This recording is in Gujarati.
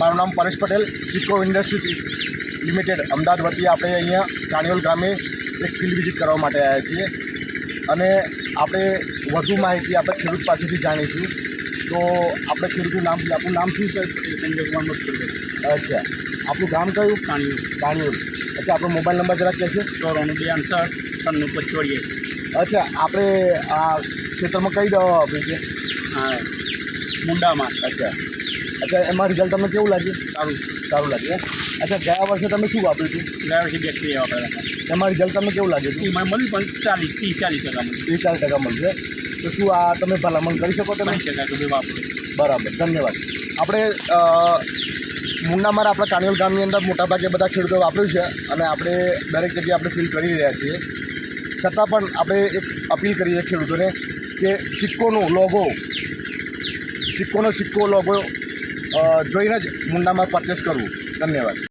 મારું નામ પરેશ પટેલ, સિક્કો ઇન્ડસ્ટ્રીઝ લિમિટેડ અમદાવાદ વતી આપણે અહીંયા કાણિયોલ ગામે એક ફિલ્ડ વિઝિટ કરવા માટે આવ્યા છીએ અને આપણે વધુ માહિતી આપણે ખેડૂત પાસેથી જાણીશું. તો આપણે ખેડૂતનું નામ, આપણું નામ શું છે? સંજય કુમાર મસ્કુરભાઈ. અચ્છા, આપણું ગામ કયું? કાણિયોલ. અચ્છા, આપણો મોબાઈલ નંબર જરા કહેશો? 9462 અચ્છા, આપણે આ ખેતરમાં કઈ દવા વાપરી છે? હા, મુંડામાં. અચ્છા, એમાં રિઝલ્ટ તમને કેવું લાગ્યું? સારું લાગ્યું. અચ્છા, ગયા વર્ષે તમે શું વાપર્યું હતું? ગયા વર્ષે બેક્ટેરિયા વાપરેલા હતા. એમાં રિઝલ્ટ તમને કેવું લાગ્યું હતું? એમાં મળ્યું પણ 30-40% મળ્યું. 30-40% મળશે. તો શું આ તમે ભલામણ કરી શકો? તમે 5% કે વાપરો. બરાબર, ધન્યવાદ. આપણે મુન્નામાર આપણા કાણિયોલ ગામની અંદર મોટાભાગે બધા ખેડૂતો વાપર્યું છે અને આપણે દરેક જગ્યાએ આપણે ફીલ કરી રહ્યા છીએ. છતાં પણ આપણે એક અપીલ કરીએ ખેડૂતોને કે સિક્કો લોગો જોઈને જ મુન્નામાર પરચેસ કરવું. ધન્યવાદ.